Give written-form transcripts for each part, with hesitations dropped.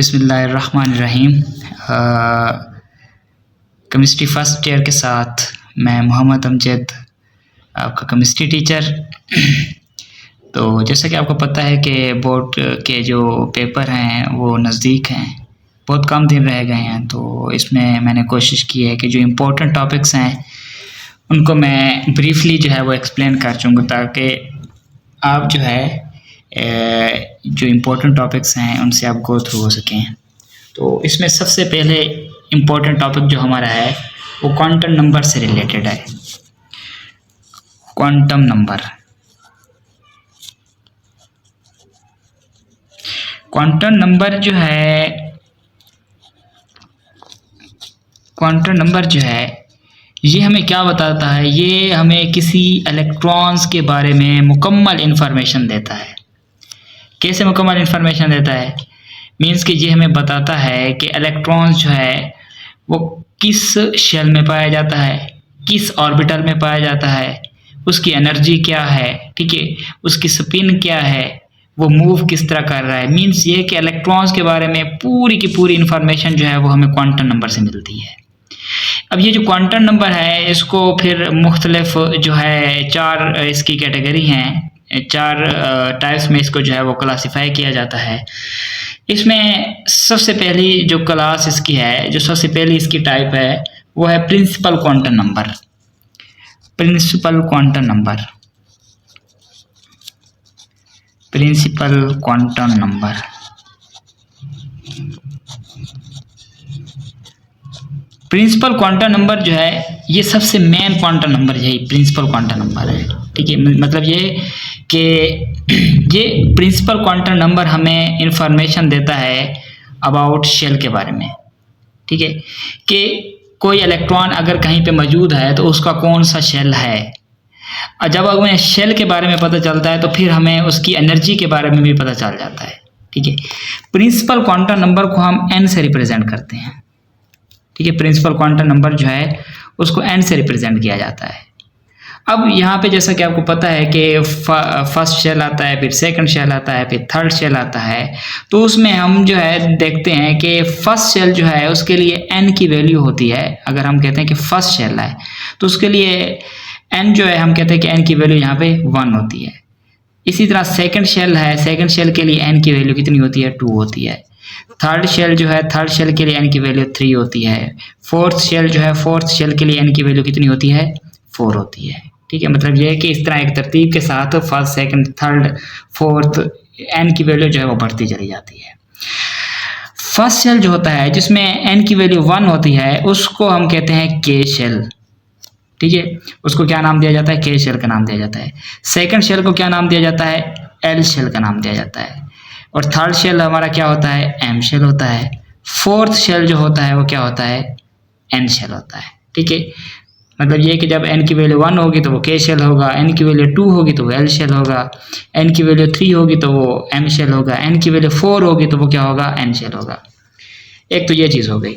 बिस्मिल्लाहिर्रहमानिर्रहीम। Chemistry first year के साथ मैं मोहम्मद अमजद, आपका केमिस्ट्री टीचर। तो जैसा कि आपको पता है कि बोर्ड के जो पेपर हैं वो नज़दीक हैं, बहुत कम दिन रह गए हैं। तो इसमें मैंने कोशिश की है कि जो इम्पोर्टेंट टॉपिक्स हैं उनको मैं ब्रीफली जो है वो एक्सप्लेन कर चूँगा, ताकि आप जो है जो इम्पोर्टेंट टॉपिक्स हैं उनसे आप गो थ्रू हो सकें। तो इसमें सबसे पहले इम्पोर्टेंट टॉपिक जो हमारा है वो क्वांटम नंबर से रिलेटेड है। क्वांटम नंबर जो है ये हमें क्या बताता है? ये हमें किसी इलेक्ट्रॉन्स के बारे में मुकम्मल इंफॉर्मेशन देता है। कैसे मुकम्मल इंफॉर्मेशन देता है? मीन्स कि ये हमें बताता है कि इलेक्ट्रॉन्स जो है वो किस शेल में पाया जाता है, किस ऑर्बिटल में पाया जाता है, उसकी एनर्जी क्या है, ठीक है, उसकी स्पिन क्या है, वो मूव किस तरह कर रहा है। मीन्स ये कि इलेक्ट्रॉन्स के बारे में पूरी की पूरी इंफॉर्मेशन जो है वो हमें क्वांटम नंबर से मिलती है। अब ये जो क्वांटम नंबर है इसको फिर मुख्तलिफ जो है चार इसकी कैटेगरी हैं, चार टाइप्स में इसको जो है वो क्लासिफाई किया जाता है। इसमें सबसे पहली जो क्लास इसकी है, जो सबसे पहली इसकी टाइप है वो है principal quantum number. Principal quantum number principal quantum number जो है ये सबसे मेन क्वांटम नंबर यही प्रिंसिपल क्वांटम नंबर है, ठीक है। मतलब ये कि ये प्रिंसिपल क्वांटम नंबर हमें इंफॉर्मेशन देता है अबाउट शेल के बारे में, ठीक है, कि कोई इलेक्ट्रॉन अगर कहीं पे मौजूद है तो उसका कौन सा शेल है। और जब हमें शेल के बारे में पता चलता है तो फिर हमें उसकी एनर्जी के बारे में भी पता चल जाता है, ठीक है। प्रिंसिपल क्वांटम नंबर को हम n से रिप्रेजेंट करते हैं, ठीक है। प्रिंसिपल क्वांटम नंबर जो है उसको n से रिप्रेजेंट किया जाता है। अब यहाँ पे जैसा कि आपको पता है कि फर्स्ट शेल आता है, फिर सेकंड शेल आता है, फिर थर्ड शेल आता है। तो उसमें हम जो है देखते हैं कि फर्स्ट शेल जो है उसके लिए n की वैल्यू होती है। अगर हम कहते हैं कि फर्स्ट शेल है तो उसके लिए n जो है हम कहते हैं कि n की वैल्यू यहाँ पे 1 होती है। इसी तरह सेकंड शेल है, सेकंड शेल के लिए n की वैल्यू कितनी होती है? 2 होती है। थर्ड शेल जो है, थर्ड शेल के लिए n की वैल्यू 3 होती है। फोर्थ शेल जो है, फोर्थ शेल के लिए n की वैल्यू कितनी होती है? 4 होती है, ठीक है। मतलब ये है कि इस तरह एक तरतीब के साथ first, second, third, fourth n की वैल्यू जो है वो बढ़ती चली जाती है। फर्स्ट शेल जो होता है जिसमें n की वैल्यू 1 होती है उसको हम कहते हैं के शेल, ठीक है। उसको क्या नाम दिया जाता है? के शेल का नाम दिया जाता है। सेकंड शेल को क्या नाम दिया जाता है? एल शेल का नाम दिया जाता है। और थर्ड शेल हमारा क्या होता है? एम शेल होता है। फोर्थ शेल जो होता है वो क्या होता है? एन शेल होता है, ठीक है। मतलब ये कि जब n की वैल्यू 1 होगी तो वो के शेल होगा, n की वैल्यू 2 होगी तो वो एल शेल होगा, n की वैल्यू 3 होगी तो वो एम शेल होगा, n की वैल्यू 4 होगी तो वो क्या होगा? एन शेल होगा। एक तो ये चीज़ हो गई।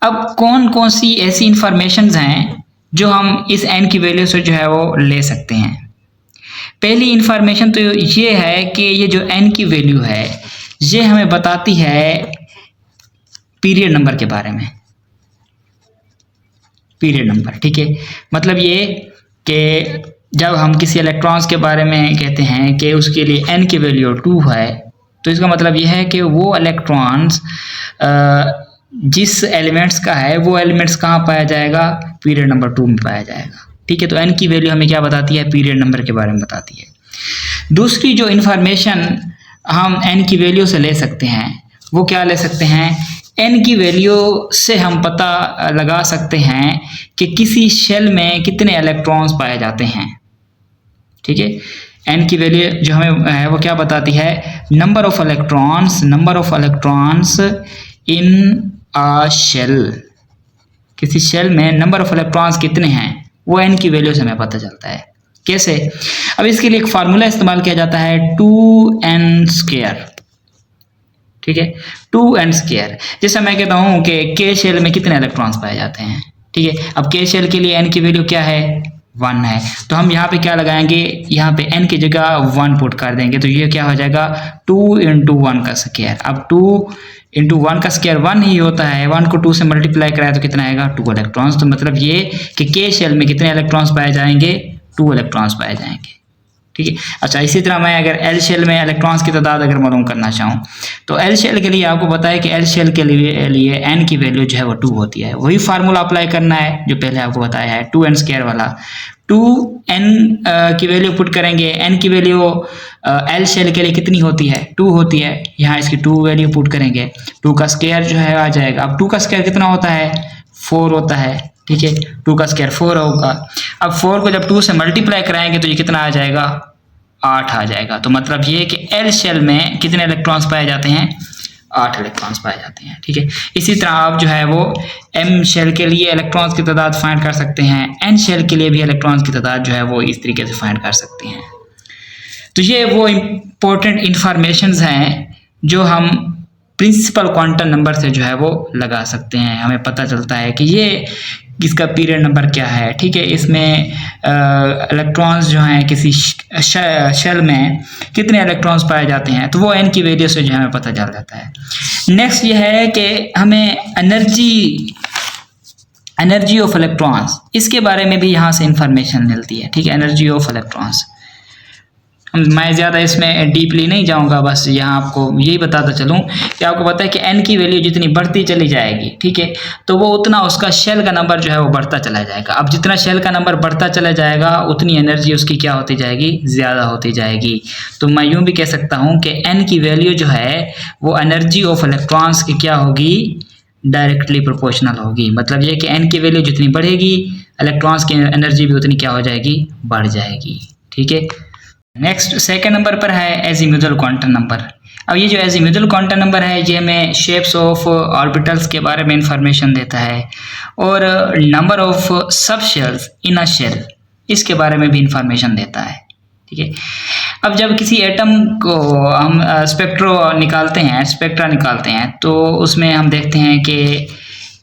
अब कौन कौन सी ऐसी इंफॉर्मेशंस हैं जो हम इस n की वैल्यू से जो है वो ले सकते हैं? पहली इंफॉर्मेशन तो ये है कि ये जो n की वैल्यू है ये हमें बताती है पीरियड नंबर के बारे में। पीरियड नंबर, ठीक है। मतलब ये कि जब हम किसी इलेक्ट्रॉन्स के बारे में कहते हैं कि उसके लिए n की वैल्यू 2 है तो इसका मतलब ये है कि वो इलेक्ट्रॉन्स जिस एलिमेंट्स का है वो एलिमेंट्स कहाँ पाया जाएगा? पीरियड नंबर 2 में पाया जाएगा, ठीक है। तो n की वैल्यू हमें क्या बताती है? पीरियड नंबर के बारे में बताती है। दूसरी जो इन्फॉर्मेशन हम n की वैल्यू से ले सकते हैं वो क्या ले सकते हैं? n की वैल्यू से हम पता लगा सकते हैं कि किसी शेल में कितने इलेक्ट्रॉन्स पाए जाते हैं, ठीक है। n की वैल्यू जो हमें है वो क्या बताती है? Number of electrons in a shell. किसी शेल में नंबर ऑफ इलेक्ट्रॉन्स कितने हैं वो n की वैल्यू से हमें पता चलता है। कैसे? अब इसके लिए एक फार्मूला इस्तेमाल किया जाता है 2n², ठीक है। 2n²। जैसे मैं कहता हूँ कि के शेल में कितने इलेक्ट्रॉन्स पाए जाते हैं, ठीक है। अब के शेल के लिए n की वैल्यू क्या है? 1 है, तो हम यहाँ पे क्या लगाएंगे, यहाँ पे n की जगह 1 पुट कर देंगे, तो ये क्या हो जाएगा 2 इंटू 1 का स्क्वायर। अब 2 इंटू 1 का स्क्वायर 1 ही होता है, 1 को 2 से मल्टीप्लाई कराए तो कितना आएगा 2 इलेक्ट्रॉन्स। तो मतलब ये कि के शेल में कितने इलेक्ट्रॉन्स पाए जाएंगे, 2 इलेक्ट्रॉन्स पाए जाएंगे, ठीक है। अच्छा, इसी तरह मैं अगर एल शेल में इलेक्ट्रॉन्स की तादाद अगर मालूम करना चाहूँ तो एल शेल के लिए आपको पता है कि एल शेल के लिए एन की वैल्यू जो है वो 2 होती है। वही फार्मूला अप्लाई करना है जो पहले आपको बताया है 2n² वाला। 2n की वैल्यू पुट करेंगे, एन की वैल्यू एल शेल के लिए कितनी होती है 2 होती है, यहाँ इसकी 2 वैल्यू पुट करेंगे, 2 का स्क्वायर जो है आ जाएगा। अब 2 का स्क्वायर कितना होता है 4 होता है, ठीक है, 2 का स्क्वायर 4 होगा। अब 4 को जब 2 से मल्टीप्लाई कराएंगे तो ये कितना आ जाएगा 8 आ जाएगा। तो मतलब ये कि एल शेल में कितने इलेक्ट्रॉन्स पाए जाते हैं 8 इलेक्ट्रॉन्स पाए जाते हैं, ठीक है। इसी तरह आप जो है वो एम शेल के लिए इलेक्ट्रॉन्स की तादाद फाइंड कर सकते हैं, एन शेल के लिए भी इलेक्ट्रॉन्स की तादाद जो है वो इस तरीके से फाइंड कर सकते हैं। तो ये वो इम्पोर्टेंट इंफॉर्मेशंस हैं जो हम प्रिंसिपल क्वांटम नंबर से जो है वो लगा सकते हैं। हमें पता चलता है कि ये इसका पीरियड नंबर क्या है, ठीक है, इसमें इलेक्ट्रॉन्स जो हैं किसी शेल में कितने इलेक्ट्रॉन्स पाए जाते हैं, तो वो एन की वैल्यू से जो हमें पता चल जाता है। नेक्स्ट ये है कि हमें एनर्जी ऑफ इलेक्ट्रॉन्स, इसके बारे में भी यहाँ से इंफॉर्मेशन मिलती है, ठीक है, एनर्जी ऑफ इलेक्ट्रॉन्स। मैं ज़्यादा इसमें डीपली नहीं जाऊंगा, बस यहाँ आपको यही बताता चलूँ कि आपको पता है कि n की वैल्यू जितनी बढ़ती चली जाएगी, ठीक है, तो वो उतना उसका शेल का नंबर जो है वो बढ़ता चला जाएगा। अब जितना शेल का नंबर बढ़ता चला जाएगा उतनी एनर्जी उसकी क्या होती जाएगी, ज़्यादा होती जाएगी। तो मैं यूँ भी कह सकता हूँ कि n की वैल्यू जो है वो एनर्जी ऑफ इलेक्ट्रॉन्स की क्या होगी, डायरेक्टली प्रोपोर्शनल होगी। मतलब ये कि n की वैल्यू जितनी बढ़ेगी इलेक्ट्रॉन्स की एनर्जी भी उतनी क्या हो जाएगी, बढ़ जाएगी, ठीक है। नेक्स्ट सेकंड नंबर पर है एजीमुथल क्वांटम नंबर। अब ये जो एजीमुथल क्वांटम नंबर है ये हमें शेप्स ऑफ ऑर्बिटल्स के बारे में इंफॉर्मेशन देता है और number of subshells in a shell इसके बारे में भी इंफॉर्मेशन देता है, ठीक है। अब जब किसी एटम को हम स्पेक्ट्रा निकालते हैं तो उसमें हम देखते हैं कि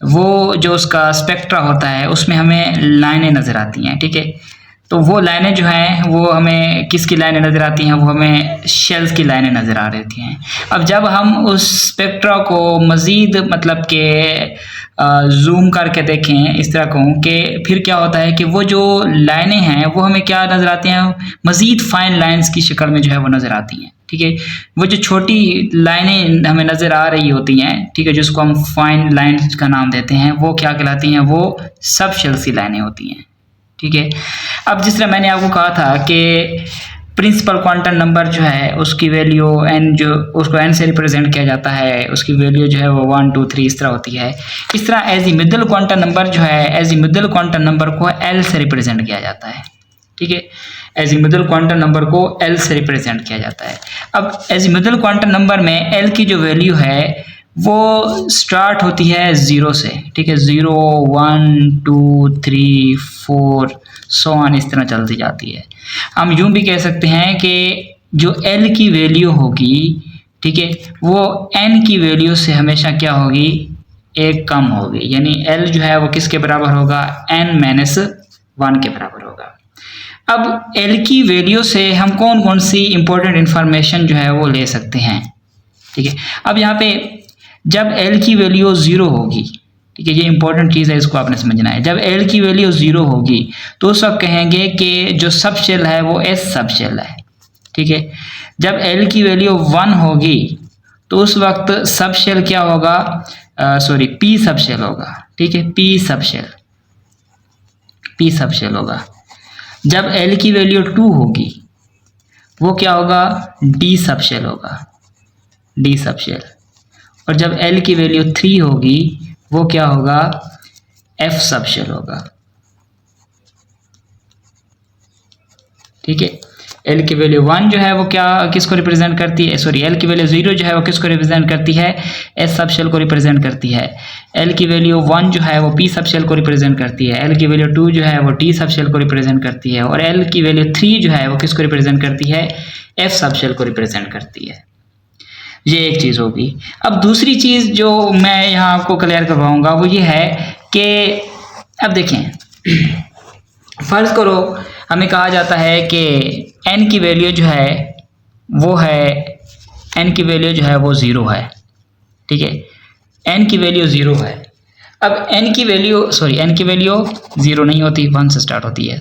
वो जो उसका स्पेक्ट्रा होता है उसमें हमें लाइनें नज़र आती हैं, ठीक है। तो वो लाइनें जो हैं वो हमें किसकी लाइनें नज़र आती हैं, वो हमें शेल्स की लाइनें नज़र आ रही हैं। अब जब हम उस स्पेक्ट्रा को मज़ीद मतलब के जूम करके देखें, इस तरह कहूँ कि फिर क्या होता है कि वो जो लाइनें हैं वो हमें क्या नज़र आती हैं, मज़ीद फाइन लाइंस की शक्ल में जो है वो नज़र आती हैं, ठीक है। वो जो छोटी लाइनें हमें नज़र आ रही होती हैं, ठीक है, जिसको हम फाइन लाइंस का नाम देते हैं, वो क्या कहलाती हैं, वो सब शेल्स की लाइनें होती हैं, ठीक है। अब जिस तरह मैंने आपको कहा था कि प्रिंसिपल क्वांटम नंबर जो है उसकी वैल्यू n, जो उसको n से रिप्रेजेंट किया जाता है, उसकी वैल्यू जो है वो 1 2 3 इस तरह होती है। इस तरह एजीमुथल क्वांटम नंबर जो है, एजीमुथल क्वांटम नंबर को l से रिप्रेजेंट किया जाता है, ठीक है। एजीमुथल क्वांटम नंबर को l से रिप्रेजेंट किया जाता है। अब एजीमुथल क्वांटम नंबर में l की जो वैल्यू है वो स्टार्ट होती है 0 से, ठीक है, 0 1 2 3 4 सो ऑन इस तरह चलती जाती है। हम यूँ भी कह सकते हैं कि जो l की वैल्यू होगी, ठीक है, वो n की वैल्यू से हमेशा क्या होगी, एक कम होगी, यानी l जो है वो किसके बराबर होगा, n-1 के बराबर होगा। अब l की वैल्यू से हम कौन कौन सी इंपॉर्टेंट इंफॉर्मेशन जो है वो ले सकते हैं, ठीक है। अब यहाँ पे जब l की वैल्यू 0 होगी, ठीक है, ये इंपॉर्टेंट चीज़ है, इसको आपने समझना है। जब l की वैल्यू 0 होगी तो उस वक्त कहेंगे कि जो सब शेल है वो s सब शेल है, ठीक है। जब l की वैल्यू 1 होगी तो उस वक्त सब शेल क्या होगा, p सब शेल होगा, ठीक है, p सब शेल होगा। जब l की वैल्यू 2 होगी वो क्या होगा, d सब शेल होगा, d सब शेल। और जब l की वैल्यू 3 होगी वो क्या होगा, f सब शेल होगा, ठीक है। l की वैल्यू 1 जो है वो क्या किसको रिप्रेजेंट करती है, l की वैल्यू 0 जो है वो किसको रिप्रेजेंट करती है, s सब शेल को रिप्रेजेंट करती है। l की वैल्यू 1 जो है वो p सब शेल को रिप्रेजेंट करती है। l की वैल्यू 2 जो है वो t सब शेल को रिप्रेजेंट करती है। और l की वैल्यू 3 जो है वो किसको रिप्रेजेंट करती है, f सब शेल को रिप्रेजेंट करती है। ये एक चीज़ होगी। अब दूसरी चीज़ जो मैं यहाँ आपको क्लियर करवाऊँगा वो ये है कि अब देखें फर्ज करो हमें कहा जाता है कि n की वैल्यू जो है वो है, n की वैल्यू जो है वो 0 है, ठीक है, n की वैल्यू 0 है। अब n की वैल्यू n की वैल्यू 0 नहीं होती, 1 से स्टार्ट होती है।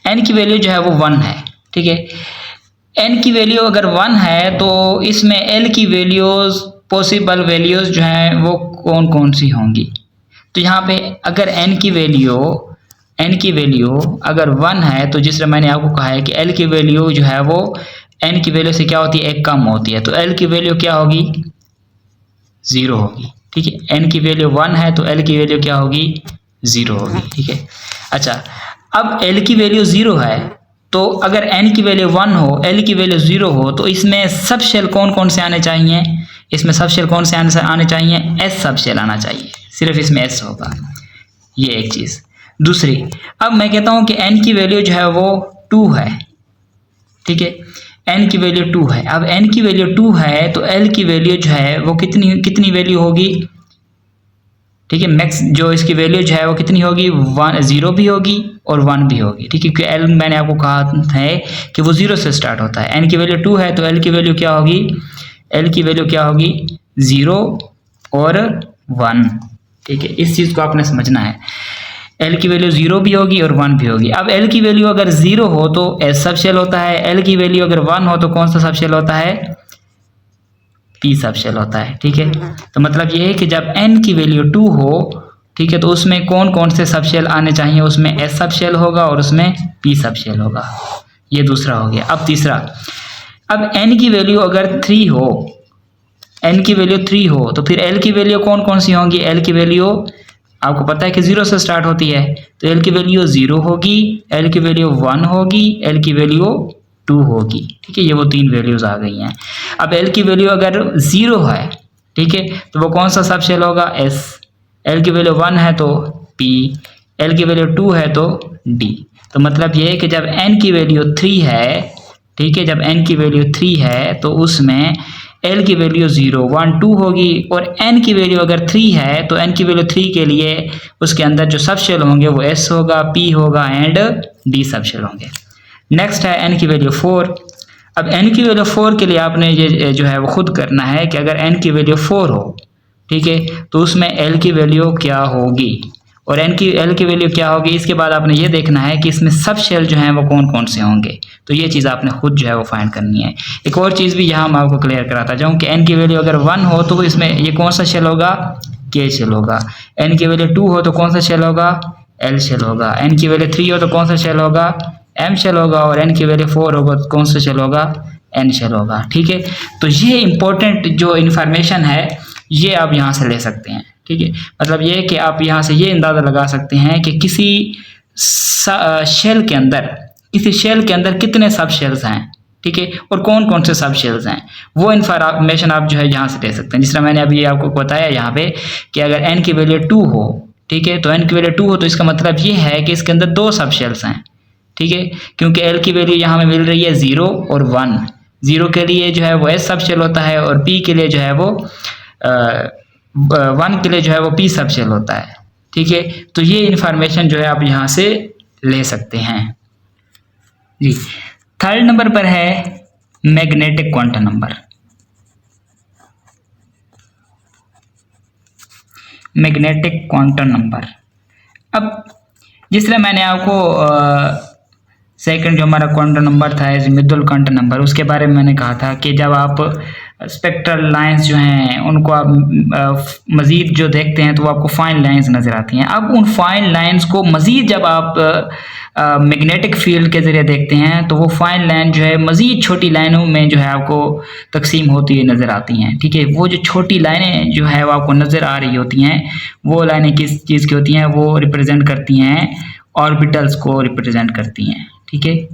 n की वैल्यू जो है वो 1 है, ठीक है। n की वैल्यू अगर 1 है तो इसमें l की वैल्यूज, पॉसिबल वैल्यूज जो हैं वो कौन कौन सी होंगी? तो यहाँ पे अगर n की वैल्यू अगर 1 है तो जिस तरह मैंने आपको कहा है कि l की वैल्यू जो है वो n की वैल्यू से क्या होती है, एक कम होती है, तो l की वैल्यू क्या होगी, 0 होगी, ठीक है। n की वैल्यू 1 है तो l की वैल्यू क्या होगी, 0 होगी, ठीक है। अच्छा, अब l की वैल्यू 0 है तो अगर n की वैल्यू 1 हो, l की वैल्यू 0 हो, तो इसमें सब शेल कौन कौन से आने चाहिए? इसमें सब शेल कौन से आने चाहिए? s सब शेल आना चाहिए, सिर्फ इसमें s होगा, ये एक चीज़। दूसरी, अब मैं कहता हूँ कि n की वैल्यू जो है वो 2 है, ठीक है, n की वैल्यू 2 है। अब n की वैल्यू 2 है तो l की वैल्यू जो है वो कितनी वैल्यू होगी, ठीक है, मैक्स जो इसकी वैल्यू जो है वो कितनी होगी, 0 भी होगी और 1 भी होगी, ठीक है, क्योंकि l मैंने आपको कहा है कि वो 0 से स्टार्ट होता है। n की वैल्यू 2 है तो l की वैल्यू क्या होगी, l की वैल्यू क्या होगी, 0 और 1, ठीक है, इस चीज़ को आपने समझना है। l की वैल्यू 0 भी होगी और 1 भी होगी। अब l की वैल्यू अगर 0 हो तो s सब शेल होता है, l की वैल्यू अगर 1 हो तो कौन सा सब शेल होता है, p सब शेल होता है, ठीक है। तो मतलब ये है कि जब n की वैल्यू 2 हो, ठीक है, तो उसमें कौन कौन से सब शेल आने चाहिए, उसमें s सब शेल होगा और उसमें p सब शेल होगा, ये दूसरा हो गया। अब तीसरा, अब n की वैल्यू अगर 3 हो, n की वैल्यू 3 हो तो फिर l की वैल्यू कौन कौन सी होंगी? l की वैल्यू आपको पता है कि 0 से स्टार्ट होती है, तो l की वैल्यू 0 होगी, l की वैल्यू 1 होगी, l की वैल्यू 2 होगी, ठीक है, ये वो 3 वैल्यूज आ गई हैं। अब l की वैल्यू अगर 0 है, ठीक है, तो वो कौन सा सब शेल होगा, s, l की वैल्यू 1 है तो p, l की वैल्यू 2 है तो d। तो मतलब ये है कि जब n की वैल्यू 3 है, ठीक है, जब n की वैल्यू 3 है तो उसमें l की वैल्यू 0, 1, 2 होगी, और n की वैल्यू अगर 3 है तो n की वैल्यू 3 के लिए उसके अंदर जो सब शेल होंगे वो s होगा, p होगा एंड d सब शेल होंगे। नेक्स्ट है n की वैल्यू 4। अब n की वैल्यू 4 के लिए आपने ये जो है वो खुद करना है कि अगर n की वैल्यू 4 हो, ठीक है, तो उसमें l की वैल्यू क्या होगी और l की वैल्यू क्या होगी, इसके बाद आपने ये देखना है कि इसमें सब शेल जो हैं वो कौन कौन से होंगे, तो ये चीज़ आपने खुद जो है वो फाइंड करनी है। एक और चीज़ भी यहाँ मैं आपको क्लियर कराता जाऊँ कि n की वैल्यू अगर 1 हो तो इसमें ये कौन सा शेल होगा, k शेल होगा, n की वैल्यू 2 हो तो कौन सा शेल होगा, l शेल होगा, n की वैल्यू 3 हो तो कौन सा शेल होगा, m शेल होगा, और n की वैल्यू 4 होगा तो कौन सा शेल होगा, n शेल होगा, ठीक है। तो ये इंपॉर्टेंट जो इन्फॉर्मेशन है ये आप यहाँ से ले सकते हैं, ठीक है। मतलब ये कि आप यहाँ से ये अंदाज़ा लगा सकते हैं कि किसी शेल के अंदर कितने सब शेल्स हैं, ठीक है, और कौन कौन से सब शेल्स हैं, वो इन्फॉर्मेशन आप जो है यहाँ से ले सकते हैं। जिस तरह मैंने अभी आपको बताया यहाँ पे कि अगर n की वैल्यू 2 हो, ठीक है, तो n की वैल्यू 2 हो तो इसका मतलब ये है कि इसके अंदर 2 सब शेल्स हैं, ठीक है, क्योंकि l की वैल्यू यहाँ में मिल रही है 0 और 1। 0 के लिए जो है वो s सब शेल होता है और p के लिए जो है वो 1 के लिए जो है वो p सब शेल होता है, ठीक है। तो ये इन्फॉर्मेशन जो है आप यहाँ से ले सकते हैं जी। थर्ड नंबर पर है magnetic quantum number. Magnetic quantum number, अब जिस तरह मैंने आपको सेकंड जो हमारा क्वांटम नंबर था एज़िमुथल क्वांटम नंबर, उसके बारे में मैंने कहा था कि जब आप स्पेक्ट्रल लाइंस जो हैं उनको आप मज़ीद जो देखते हैं तो वो आपको फाइन लाइंस नज़र आती हैं। अब उन फाइन लाइंस को मज़ीद जब आप मैग्नेटिक फील्ड के ज़रिए देखते हैं तो वो फाइन लाइन जो है मज़ीद छोटी लाइनों में जो है आपको तकसीम होती हुई नज़र आती हैं, ठीक है। वो जो छोटी लाइनें जो है वो आपको नज़र आ रही होती हैं, वो लाइनें किस चीज़ की होती हैं, वो रिप्रेजेंट करती हैं ऑर्बिटल्स को रिप्रेजेंट करती हैं, ठीक है,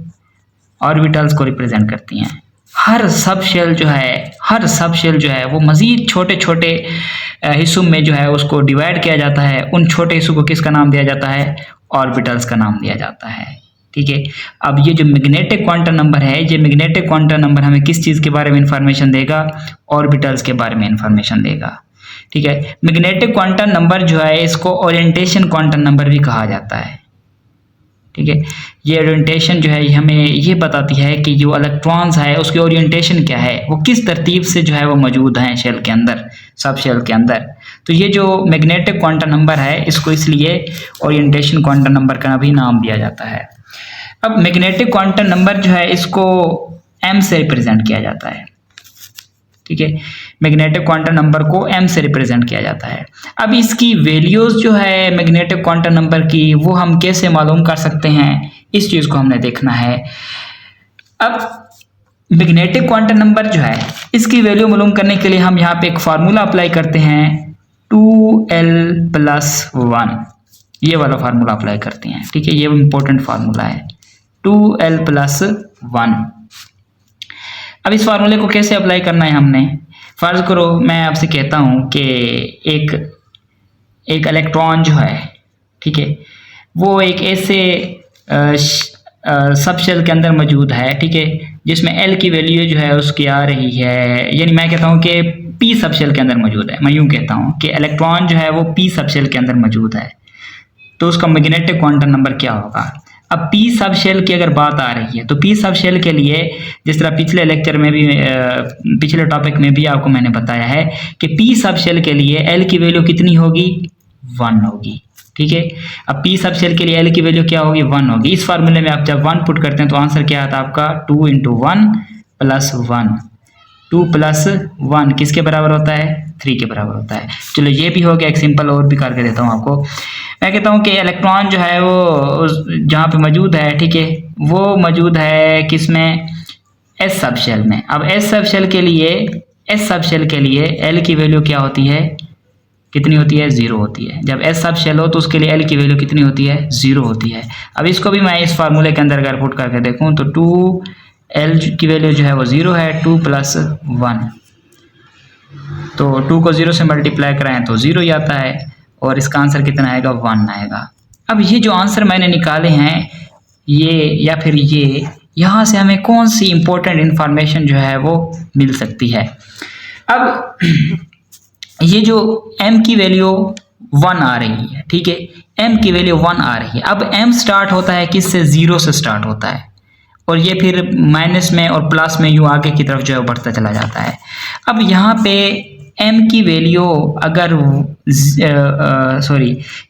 ऑर्बिटल्स को रिप्रेजेंट करती हैं। हर सब शेल जो है वो मज़ीद छोटे छोटे हिस्सों में जो है उसको डिवाइड किया जाता है। उन छोटे हिस्सों को किसका नाम दिया जाता है, ऑर्बिटल्स का नाम दिया जाता है, ठीक है। अब ये जो मैग्नेटिक क्वांटम नंबर है, ये मैग्नेटिक क्वांटम नंबर हमें किस चीज़ के बारे में इंफॉर्मेशन देगा, ऑर्बिटल्स के बारे में इंफॉर्मेशन देगा, ठीक है। मैग्नेटिक क्वांटम नंबर जो है इसको ओरिएंटेशन क्वांटम नंबर भी कहा जाता है, ठीक है। ये ओरिएंटेशन जो है हमें ये बताती है कि जो इलेक्ट्रॉन्स है उसकी ओरिएंटेशन क्या है, वो किस तरतीब से जो है वो मौजूद हैं शेल के अंदर, सब शेल के अंदर। तो ये जो मैग्नेटिक क्वांटम नंबर है इसको इसलिए ओरिएंटेशन क्वांटम नंबर का भी नाम दिया जाता है। अब मैग्नेटिक क्वांटम नंबर जो है इसको m से रिप्रेजेंट किया जाता है, ठीक है। मैग्नेटिक क्वांटम नंबर को m से रिप्रेजेंट किया जाता है। अब इसकी वैल्यूज जो है मैग्नेटिक क्वांटम नंबर की वो हम कैसे मालूम कर सकते हैं, इस चीज को हमने देखना है। अब मैग्नेटिक क्वांटम नंबर जो है इसकी वैल्यू मालूम करने के लिए हम यहाँ पे एक फार्मूला अप्लाई करते हैं 2l+1, ये वाला फार्मूला अप्लाई करते हैं, ठीक है। ये इंपॉर्टेंट फार्मूला है 2l+1। अब इस फार्मूले को कैसे अप्लाई करना है हमने, फर्ज करो मैं आपसे कहता हूं कि एक इलेक्ट्रॉन जो है, ठीक है, वो एक ऐसे सब शेल के अंदर मौजूद है, ठीक है, जिसमें L की वैल्यू जो है उसकी आ रही है, यानी मैं कहता हूं कि P सब शेल के अंदर मौजूद है। मैं यूं कहता हूं कि इलेक्ट्रॉन जो है वो P सब शेल के अंदर मौजूद है, तो उसका मैग्नेटिक क्वांटम नंबर क्या होगा। अब P सब शेल की अगर बात आ रही है तो P सब शेल के लिए, जिस तरह पिछले लेक्चर में भी पिछले टॉपिक में भी आपको मैंने बताया है कि P सब शेल के लिए L की वैल्यू कितनी होगी, 1 होगी, ठीक है। अब P सब शेल के लिए L की वैल्यू क्या होगी, 1 होगी। इस फार्मूले में आप जब 1 पुट करते हैं तो आंसर क्या आता है आपका 2 × 1 + 1, 2 + 1 किसके बराबर होता है, 3 के बराबर होता है। चलो ये भी हो गया, एक सिंपल और भी करके देता हूँ आपको। मैं कहता हूँ कि इलेक्ट्रॉन जो है वो जहाँ पे मौजूद है, ठीक है, वो मौजूद है किसमें, S सब शेल में। अब S सब शेल के लिए L की वैल्यू क्या होती है, कितनी होती है, 0 होती है। जब S सब शेल हो तो उसके लिए L की वैल्यू कितनी होती है, 0 होती है। अब इसको भी मैं इस फार्मूले के अंदर अगर पुट करके देखूँ तो 2L की वैल्यू जो है वो 0 है, 2 + 1, तो 2 को 0 से मल्टीप्लाई कराएं तो 0 ही आता है, और इसका आंसर कितना आएगा, 1 आएगा। अब ये जो आंसर मैंने निकाले हैं ये या फिर ये, यहाँ से हमें कौन सी इंपॉर्टेंट इंफॉर्मेशन जो है वो मिल सकती है। अब ये जो m की वैल्यू 1 आ रही है, ठीक है, m की वैल्यू 1 आ रही है। अब m स्टार्ट होता है किससे, 0 से स्टार्ट होता है, और ये फिर माइनस में और प्लस में यूं आगे की तरफ जो है बढ़ता चला जाता है। अब यहाँ पे m की वैल्यू अगर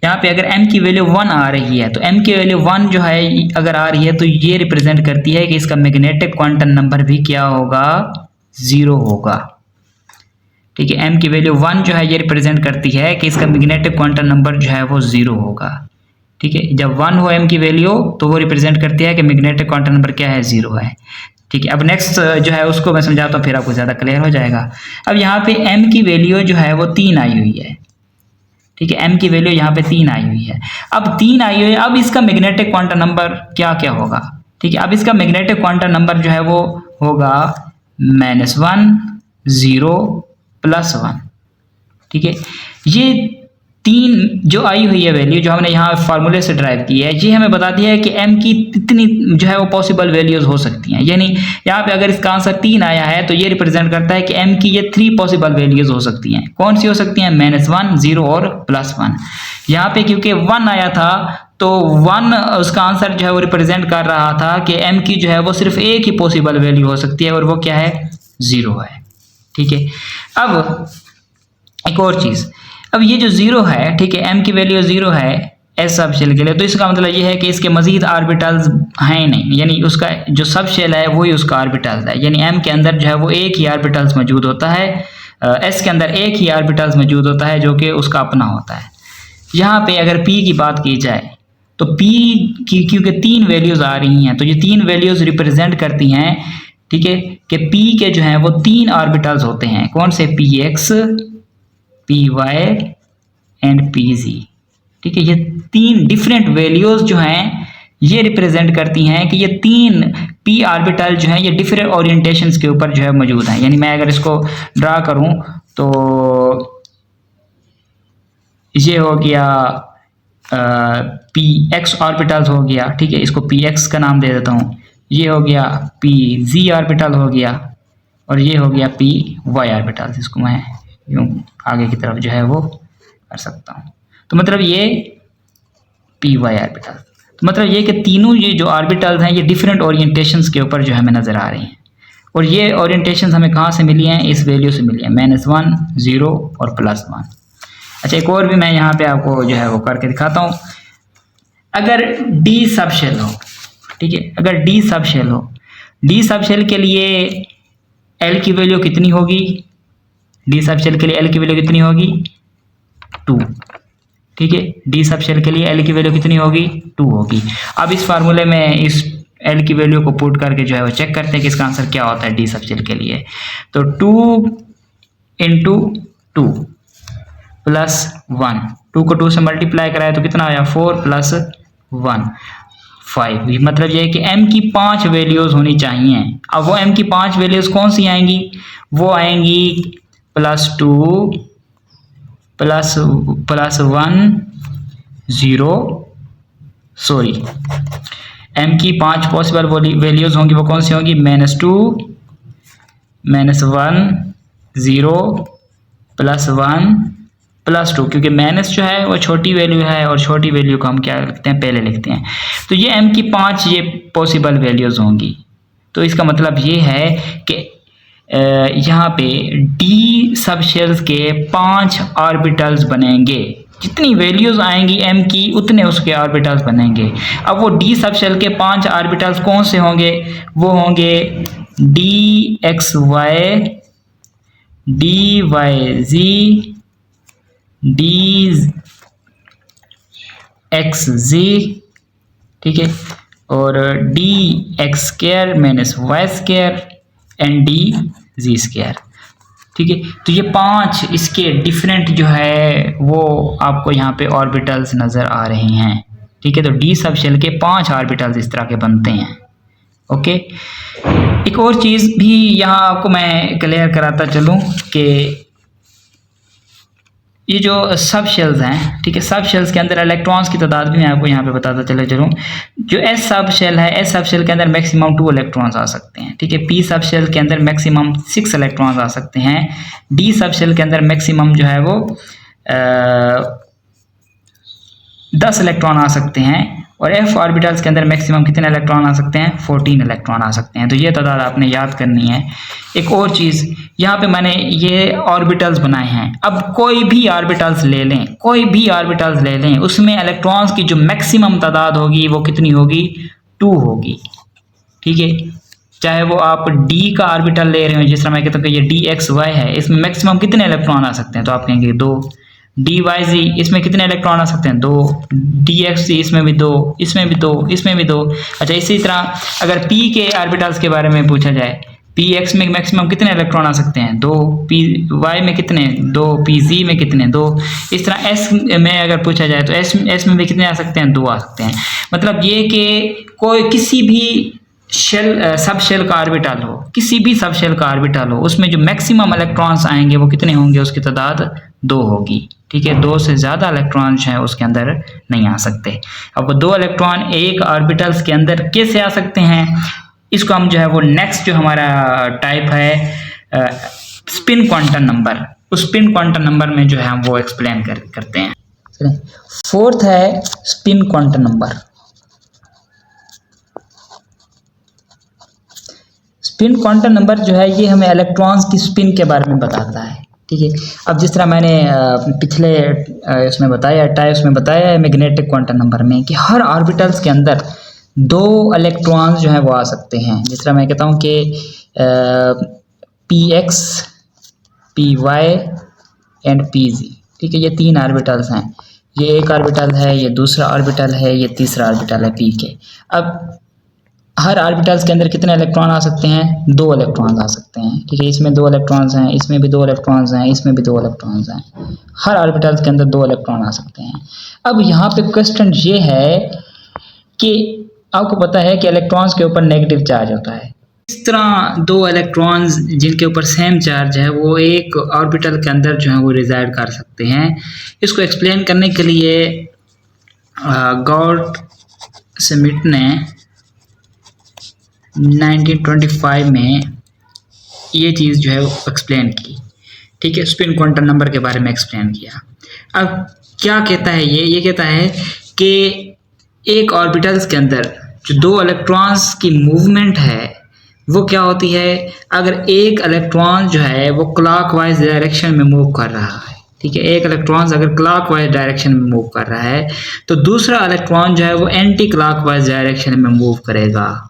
यहाँ पे अगर m की वैल्यू 1 आ रही है तो m की वैल्यू 1 जो है अगर आ रही है तो ये रिप्रेजेंट करती है कि इसका मैग्नेटिक क्वांटम नंबर भी क्या होगा, 0 होगा, ठीक है। m की वैल्यू 1 जो है ये रिप्रेजेंट करती है कि इसका मैग्नेटिक क्वांटम नंबर जो है वो 0 होगा, ठीक है। जब 1 हो m की वैल्यू तो वो रिप्रेजेंट करती है कि मैग्नेटिक क्वांटम नंबर क्या है, 0 है, ठीक है। अब नेक्स्ट जो है उसको मैं समझाता हूँ, फिर आपको ज़्यादा क्लियर हो जाएगा। अब यहाँ पे m की वैल्यू जो है वो 3 आई हुई है, ठीक है, m की वैल्यू यहाँ पे 3 आई हुई है। अब 3 आई हुई है, अब इसका मैग्नेटिक क्वांटम नंबर क्या क्या होगा, ठीक है। अब इसका मैग्नेटिक क्वांटम नंबर जो है वो होगा -1 0 +1, ठीक है। ये 3 जो आई हुई है वैल्यू जो हमने यहाँ फार्मूले से ड्राइव की है, ये हमें बताती है कि m की कितनी जो है वो पॉसिबल वैल्यूज हो सकती हैं। यानी यहाँ पे अगर इसका आंसर 3 आया है तो ये रिप्रेजेंट करता है कि m की ये 3 पॉसिबल वैल्यूज हो सकती हैं। कौन सी हो सकती हैं, -1 0 और +1। यहाँ पे क्योंकि 1 आया था तो 1 उसका आंसर जो है वो रिप्रेजेंट कर रहा था कि m की जो है वो सिर्फ एक ही पॉसिबल वैल्यू हो सकती है, और वो क्या है, 0 है, ठीक है। अब एक और चीज, अब ये जो 0 है, ठीक है, m की वैल्यू 0 है S सब शेल के लिए, तो इसका मतलब ये है कि इसके मजीद ऑर्बिटल्स हैं नहीं, यानी उसका जो सब शेल है वही उसका ऑर्बिटल्स है। यानी m के अंदर जो है वो एक ही ऑर्बिटल्स मौजूद होता है, S के अंदर एक ही ऑर्बिटल्स मौजूद होता है जो कि उसका अपना होता है। यहाँ पे अगर p की बात की जाए तो p की क्योंकि 3 वैल्यूज आ रही हैं तो ये 3 वैल्यूज रिप्रेजेंट करती हैं, ठीक है, कि p के जो हैं वो 3 ऑर्बिटल्स होते हैं। कौन से, px py एंड pz, ठीक है। ये 3 डिफरेंट वैल्यूज जो हैं ये रिप्रेजेंट करती हैं कि ये 3 p ऑर्बिटल जो हैं ये डिफरेंट ओरिएंटेशंस के ऊपर जो है मौजूद हैं। यानी मैं अगर इसको ड्रा करूं तो ये हो गया px ऑर्बिटल्स हो गया, ठीक है, इसको px का नाम दे देता हूं। ये हो गया pz ऑर्बिटल हो गया, और ये हो गया py ऑर्बिटल। इसको मैं यूं आगे की तरफ जो है वो कर सकता हूँ, तो मतलब ये py ऑर्बिटल। तो मतलब ये कि तीनों ये जो ऑर्बिटल्स हैं ये डिफरेंट ओरिएंटेशंस के ऊपर जो हमें नज़र आ रही हैं, और ये ओरिएंटेशंस हमें कहाँ से मिली हैं, इस वैल्यू से मिली है, -1, 0 और +1। अच्छा, एक और भी मैं यहाँ पे आपको जो है वो करके दिखाता हूँ। अगर डी सब शेल हो, ठीक है, अगर डी सब शेल हो, डी सब शेल के लिए एल की वैल्यू कितनी होगी, डी सब शेल के लिए एल की वैल्यू कितनी होगी, 2, ठीक है, डी सब शेल के लिए एल की वैल्यू कितनी होगी, 2 होगी। अब इस फार्मूले में इस एल की वैल्यू को पुट करके जो है वो चेक करते हैं कि इसका आंसर क्या होता है डी सब शेल के लिए। तो 2 × 2 + 1, 2 को 2 से मल्टीप्लाई कराए तो कितना आया, 4 + 1 5। मतलब ये है कि m की 5 वैल्यूज होनी चाहिए। अब वो m की 5 वैल्यूज कौन सी आएंगी, वो आएंगी +2 +1 0, सॉरी, m की 5 पॉसिबल वैल्यूज होंगी, वो कौन सी होंगी, -2 -1 0 +1 +2, क्योंकि माइनस जो है वो छोटी वैल्यू है और छोटी वैल्यू को हम क्या लिखते हैं, पहले लिखते हैं। तो ये m की 5 ये पॉसिबल वैल्यूज होंगी। तो इसका मतलब ये है कि यहाँ पे d सब शेल्स के 5 ऑर्बिटल्स बनेंगे, जितनी वैल्यूज आएंगी m की उतने उसके ऑर्बिटल्स बनेंगे। अब वो d सब शेल के 5 ऑर्बिटल्स कौन से होंगे, वो होंगे dxy, dyz, dxz, ठीक है, और dx² - y² एंड dz², ठीक है। तो ये 5 इसके डिफरेंट जो है वो आपको यहाँ पे ऑर्बिटल्स नज़र आ रहे हैं, ठीक है। तो डी सब शेल के 5 ऑर्बिटल्स इस तरह के बनते हैं, ओके। एक और चीज़ भी यहाँ आपको मैं क्लियर कराता चलूँ कि ये जो सब शेल्स हैं, ठीक है, सब शेल्स के अंदर इलेक्ट्रॉन्स की तादाद भी मैं आपको यहाँ पे बताता चलूँ। जो एस सब शेल है, एस सब शेल के अंदर मैक्सिमम 2 इलेक्ट्रॉन्स आ सकते हैं, ठीक है। पी सब शेल के अंदर मैक्सिमम 6 इलेक्ट्रॉन्स आ सकते हैं। डी सब शेल के अंदर मैक्सिमम जो है वो 10 इलेक्ट्रॉन आ सकते हैं, और एफ ऑर्बिटल्स के अंदर मैक्सिमम कितने इलेक्ट्रॉन आ सकते हैं, 14 इलेक्ट्रॉन आ सकते हैं। तो ये तादाद आपने याद करनी है। एक और चीज़, यहाँ पे मैंने ये ऑर्बिटल्स बनाए हैं। अब कोई भी ऑर्बिटल्स ले लें, कोई भी ऑर्बिटल्स ले लें, उसमें इलेक्ट्रॉन्स की जो मैक्सिमम तादाद होगी वो कितनी होगी, 2 होगी, ठीक है। चाहे वो आप डी का ऑर्बिटल ले रहे हो, जिस तरह मैं कहता हूँ कि ये dxy है, इसमें मैक्सिमम कितने इलेक्ट्रॉन आ सकते हैं, तो आप कहेंगे 2। dyz, इसमें कितने इलेक्ट्रॉन आ सकते हैं, 2। dxz, इसमें भी 2, इसमें भी 2, इसमें भी 2। अच्छा, इसी तरह अगर p के ऑर्बिटल्स के बारे में पूछा जाए, px में मैक्सिमम कितने इलेक्ट्रॉन आ सकते हैं, 2। py में कितने, 2। pz में कितने, 2। इस तरह s में अगर पूछा जाए तो s में भी कितने आ सकते हैं, 2 आ सकते हैं। मतलब ये कि कोई किसी भी शेल सब शेल का ऑर्बिटल हो, किसी भी सब शेल का ऑर्बिटल हो, उसमें जो मैक्सिमम इलेक्ट्रॉन्स आएंगे वो कितने होंगे, उसकी तादाद 2 होगी, ठीक है। 2 से ज़्यादा इलेक्ट्रॉन जो है उसके अंदर नहीं आ सकते। अब वो 2 इलेक्ट्रॉन एक ऑर्बिटल्स के अंदर कैसे आ सकते हैं, इसको हम जो है वो नेक्स्ट जो हमारा टाइप है स्पिन क्वांटम नंबर, उस स्पिन क्वांटम नंबर में जो है हम वो एक्सप्लेन करते हैं। फोर्थ है spin quantum number. Spin quantum number जो है ये हमें इलेक्ट्रॉन्स की स्पिन के बारे में बताता है, ठीक है। अब जिस तरह मैंने पिछले इसमें बताया, टाइप्स में बताया है मैग्नेटिक क्वांटम नंबर में, कि हर ऑर्बिटल्स के अंदर 2 इलेक्ट्रॉन्स जो है वो आ सकते हैं। जिस तरह मैं कहता हूँ कि px, py एंड pz, ठीक है, ये 3 ऑर्बिटल्स हैं। ये एक ऑर्बिटल है, ये दूसरा ऑर्बिटल है, ये तीसरा ऑर्बिटल है p के। अब हर ऑर्बिटल्स के अंदर कितने इलेक्ट्रॉन आ सकते हैं, 2 इलेक्ट्रॉन्स आ सकते हैं, ठीक है। इसमें 2 इलेक्ट्रॉन्स हैं, इसमें भी 2 इलेक्ट्रॉन्स हैं, इसमें भी 2 इलेक्ट्रॉन्स हैं। हर ऑर्बिटल्स के अंदर 2 इलेक्ट्रॉन आ सकते हैं। अब यहाँ पे क्वेश्चन ये है कि आपको पता है कि इलेक्ट्रॉन्स के ऊपर नेगेटिव चार्ज होता है। इस तरह 2 इलेक्ट्रॉन्स जिनके ऊपर सेम चार्ज है वो एक ऑर्बिटल के अंदर जो है वो रिजाइड कर सकते हैं। इसको एक्सप्लेन करने के लिए गॉड स्मिथ ने 1925 में ये चीज़ जो है वो एक्सप्लेन की, ठीक है, स्पिन क्वांटम नंबर के बारे में एक्सप्लेन किया। अब क्या कहता है ये कहता है कि एक ऑर्बिटल्स के अंदर जो दो इलेक्ट्रॉन्स की मूवमेंट है वो क्या होती है, अगर एक इलेक्ट्रॉन जो है वो क्लॉकवाइज डायरेक्शन में मूव कर रहा है, ठीक है, एक इलेक्ट्रॉन अगर क्लॉकवाइज डायरेक्शन में मूव कर रहा है तो दूसरा इलेक्ट्रॉन जो है वो एंटी क्लॉकवाइज डायरेक्शन में मूव करेगा।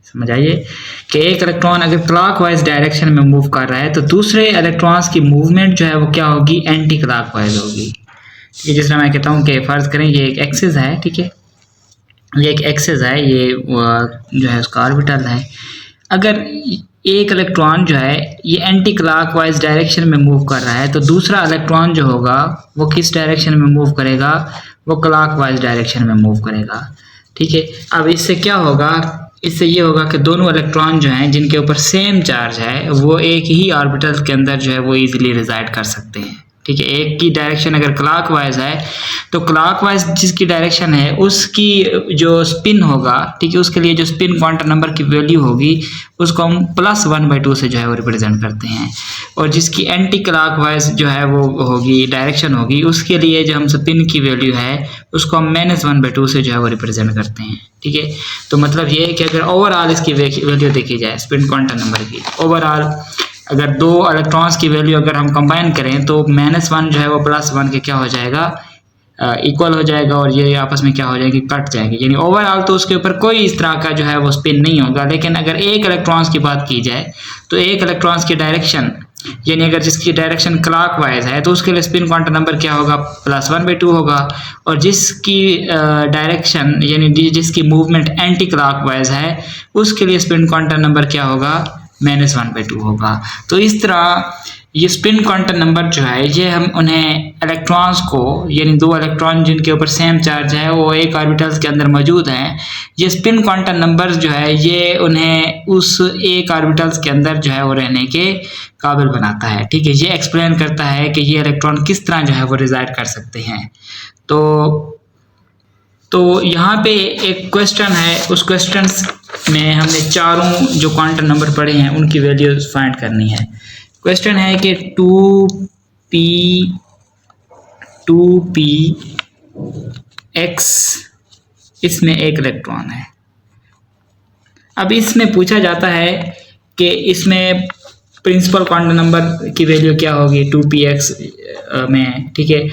समझ आइए कि एक इलेक्ट्रॉन अगर क्लॉकवाइज डायरेक्शन में मूव कर रहा है तो दूसरे इलेक्ट्रॉन्स की मूवमेंट जो है वो क्या होगी, एंटी क्लॉकवाइज होगी। ठीक है, जिस तरह मैं कहता हूँ कि फर्ज करें ये एक एक्सिस है, ठीक है, ये एक एक्सिस है, ये जो है उसका ऑर्बिटल है। अगर एक इलेक्ट्रॉन जो है ये एंटी क्लॉकवाइज डायरेक्शन में मूव कर रहा है तो दूसरा इलेक्ट्रॉन जो होगा वो किस डायरेक्शन में मूव करेगा, वो क्लॉकवाइज डायरेक्शन में मूव करेगा। ठीक है, अब इससे क्या होगा, इससे ये होगा कि दोनों इलेक्ट्रॉन जो हैं जिनके ऊपर सेम चार्ज है वो एक ही ऑर्बिटल के अंदर जो है वो इजीली रिजाइड कर सकते हैं। ठीक है, एक की डायरेक्शन अगर क्लॉकवाइज है तो क्लॉकवाइज जिसकी डायरेक्शन है उसकी जो स्पिन होगा, ठीक है, उसके लिए जो स्पिन क्वांटम नंबर की वैल्यू होगी उसको हम +1/2 से जो है वो रिप्रेजेंट करते हैं, और जिसकी एंटी क्लॉकवाइज जो है वो होगी डायरेक्शन होगी उसके लिए जो हम स्पिन की वैल्यू है उसको हम -1/2 से जो है वो रिप्रेजेंट करते हैं। ठीक है, तो मतलब ये है कि अगर ओवरऑल इसकी वैल्यू देखी जाए स्पिन क्वांटम नंबर की, ओवरऑल अगर दो इलेक्ट्रॉन्स की वैल्यू अगर हम कंबाइन करें तो -1 जो है वो +1 के क्या हो जाएगा, इक्वल हो जाएगा, और ये आपस में क्या हो जाएगी, कट जाएगी। यानी ओवरऑल तो उसके ऊपर कोई इस तरह का जो है वो स्पिन नहीं होगा। लेकिन अगर एक इलेक्ट्रॉन्स की बात की जाए तो एक इलेक्ट्रॉन्स की डायरेक्शन, यानी अगर जिसकी डायरेक्शन क्लॉकवाइज है तो उसके लिए स्पिन क्वांटम नंबर क्या होगा, +1/2 होगा, और जिसकी डायरेक्शन यानी जिसकी मूवमेंट एंटी क्लॉकवाइज है उसके लिए स्पिन क्वांटम नंबर क्या होगा, -1/2 होगा। तो इस तरह ये स्पिन क्वांटम नंबर जो है ये हम उन्हें इलेक्ट्रॉन्स को, यानी दो इलेक्ट्रॉन जिनके ऊपर सेम चार्ज है वो एक ऑर्बिटल्स के अंदर मौजूद हैं, ये स्पिन क्वांटम नंबर जो है ये उन्हें उस एक ऑर्बिटल्स के अंदर जो है वो रहने के काबिल बनाता है। ठीक है, ये एक्सप्लेन करता है कि ये इलेक्ट्रॉन किस तरह जो है वो रिजाइड कर सकते हैं। तो यहाँ पे एक क्वेश्चन है, उस क्वेश्चन में हमने चारों जो क्वांटम नंबर पढ़े हैं उनकी वैल्यूज फाइंड करनी है। क्वेश्चन है कि 2p(x) इसमें एक इलेक्ट्रॉन है। अब इसमें पूछा जाता है कि इसमें प्रिंसिपल क्वांटम नंबर की वैल्यू क्या होगी 2px में। ठीक है,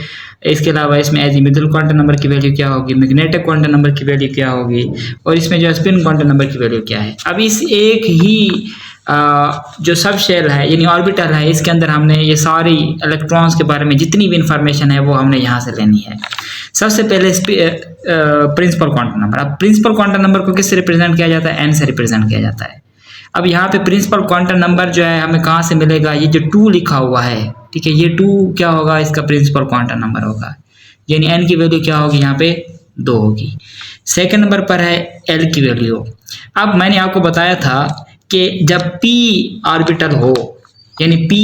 इसके अलावा इसमें एजीमुथल क्वांटम नंबर की वैल्यू क्या होगी, मैग्नेटिक क्वांटम नंबर की वैल्यू क्या होगी, और इसमें जो स्पिन क्वांटम नंबर की वैल्यू क्या है। अब इस एक ही जो सब शेल है यानी ऑर्बिटल है इसके अंदर हमने ये सारी इलेक्ट्रॉन्स के बारे में जितनी भी इंफॉर्मेशन है वो हमने यहाँ से लेनी है। सबसे पहले प्रिंसिपल क्वांटम नंबर। अब प्रिंसिपल क्वांटम नंबर को किससे रिप्रेजेंट किया जाता है, n से रिप्रेजेंट किया जाता है। अब यहाँ पे प्रिंसिपल क्वांटम नंबर जो है हमें कहाँ से मिलेगा, ये जो 2 लिखा हुआ है, ठीक है, ये 2 क्या होगा, इसका प्रिंसिपल क्वांटम नंबर होगा, यानी n की वैल्यू क्या होगी, यहाँ पे 2 होगी। सेकंड नंबर पर है l की वैल्यू। अब मैंने आपको बताया था कि जब p ऑर्बिटल हो यानी p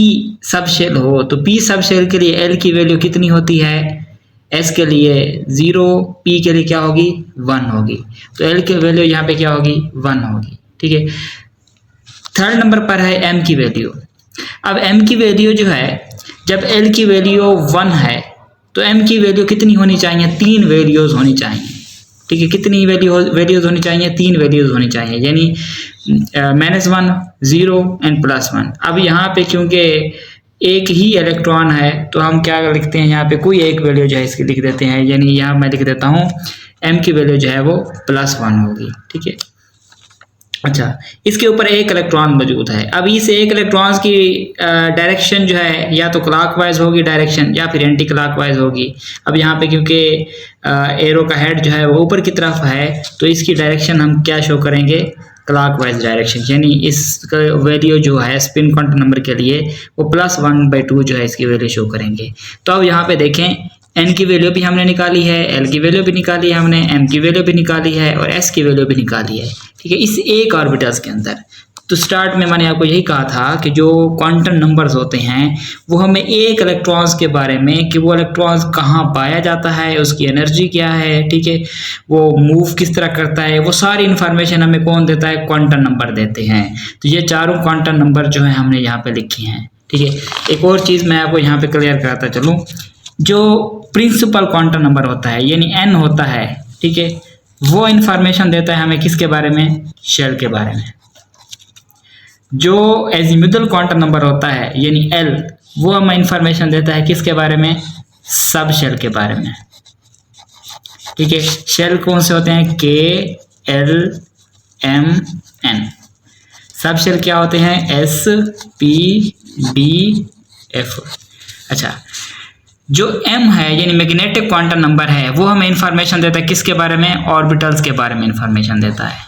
सब शेल हो तो p सब शेल के लिए l की वैल्यू कितनी होती है, s के लिए 0, p के लिए क्या होगी 1 होगी, तो l की वैल्यू यहाँ पे क्या होगी 1 होगी। ठीक है, थर्ड नंबर पर है m की वैल्यू। अब m की वैल्यू जो है जब l की वैल्यू 1 है तो m की वैल्यू कितनी होनी चाहिए, 3 वैल्यूज होनी चाहिए। ठीक है, कितनी वैल्यूज होनी चाहिए, 3 वैल्यूज होनी चाहिए, यानी -1, 0 एंड +1। अब यहाँ पे क्योंकि एक ही इलेक्ट्रॉन है तो हम क्या लिखते हैं, यहाँ पे कोई एक वैल्यू जो है इसकी लिख देते हैं, यानी यहाँ मैं लिख देता हूँ m की वैल्यू जो है वो +1 होगी। ठीक है, अच्छा, इसके ऊपर एक इलेक्ट्रॉन मौजूद है। अब इस एक इलेक्ट्रॉन्स की डायरेक्शन जो है या तो क्लॉकवाइज होगी डायरेक्शन या फिर एंटी क्लॉकवाइज होगी। अब यहाँ पे क्योंकि एरो का हेड जो है वो ऊपर की तरफ है तो इसकी डायरेक्शन हम क्या शो करेंगे, क्लॉकवाइज डायरेक्शन, यानी इसका वैल्यू जो है स्पिन क्वांटम नंबर के लिए वो +1/2 जो है इसकी वैल्यू शो करेंगे। तो अब यहाँ पे देखें n की वैल्यू भी हमने निकाली है, l की वैल्यू भी निकाली है हमने, m की वैल्यू भी निकाली है और s की वैल्यू भी निकाली है। ठीक है, इस एक ऑर्बिटल्स के अंदर। तो स्टार्ट में मैंने आपको यही कहा था कि जो क्वांटम नंबर्स होते हैं वो हमें एक इलेक्ट्रॉन्स के बारे में कि वो इलेक्ट्रॉन्स कहाँ पाया जाता है, उसकी एनर्जी क्या है, ठीक है, वो मूव किस तरह करता है, वो सारी इन्फॉर्मेशन हमें कौन देता है, क्वांटम नंबर देते हैं। तो ये चारों क्वांटम नंबर जो है हमने यहाँ पे लिखे हैं। ठीक है, एक और चीज़ मैं आपको यहाँ पे क्लियर कराता चलूँ, जो प्रिंसिपल क्वांटम नंबर होता है यानी n होता है, ठीक है, वो इंफॉर्मेशन देता है हमें किसके बारे में, शेल के बारे में। जो एजीमुथल क्वांटम नंबर होता है यानी एल, वो हमें इंफॉर्मेशन देता है किसके बारे में, सब शेल के बारे में। ठीक है, शेल कौन से होते हैं, K L M N. Subshell क्या होते हैं, एस पी डी एफ। अच्छा, जो m है यानी मैग्नेटिक क्वांटम नंबर है, वो हमें इंफॉर्मेशन देता है किसके बारे में, ऑर्बिटल्स के बारे में इंफॉर्मेशन देता है,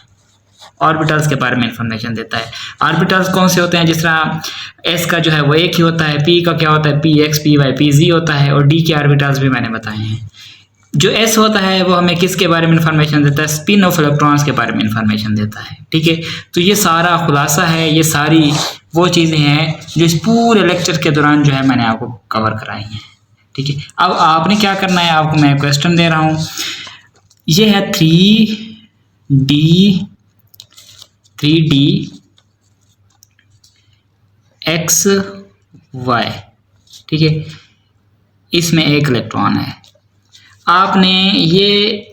ऑर्बिटल्स के बारे में इंफॉर्मेशन देता है। ऑर्बिटल्स कौन से होते हैं, जिस तरह s का जो है वो एक ही होता है, p का क्या होता है, P X P Y P Z होता है, और d के ऑर्बिटल्स भी मैंने बताए हैं। जो s होता है वो हमें किसके बारे में इंफॉर्मेशन देता है, स्पिन ऑफ इलेक्ट्रॉन्स के बारे में इंफॉर्मेशन देता है। ठीक है, तो ये सारा खुलासा है, ये सारी वो चीज़ें हैं जो इस पूरे लेक्चर के दौरान जो है मैंने आपको कवर कराई हैं। ठीक है, अब आपने क्या करना है, आपको मैं क्वेश्चन दे रहा हूँ, ये है 3D एक्स वाई। ठीक है, इसमें एक इलेक्ट्रॉन है, आपने ये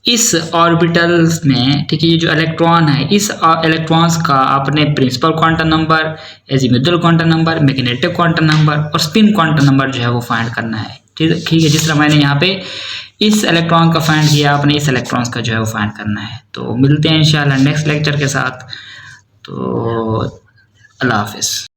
इस ऑर्बिटल्स में, ठीक है, ये जो इलेक्ट्रॉन है, इस इलेक्ट्रॉन्स का आपने principal quantum number, azimuthal quantum number, magnetic quantum number और स्पिन क्वांटम नंबर जो है वो फाइंड करना है। ठीक है, जिस तरह मैंने यहाँ पे इस इलेक्ट्रॉन का फाइंड किया, आपने इस इलेक्ट्रॉन्स का जो है वो फाइंड करना है। तो मिलते हैं इंशाल्लाह नेक्स्ट लेक्चर के साथ। तो अल्लाह हाफिज़।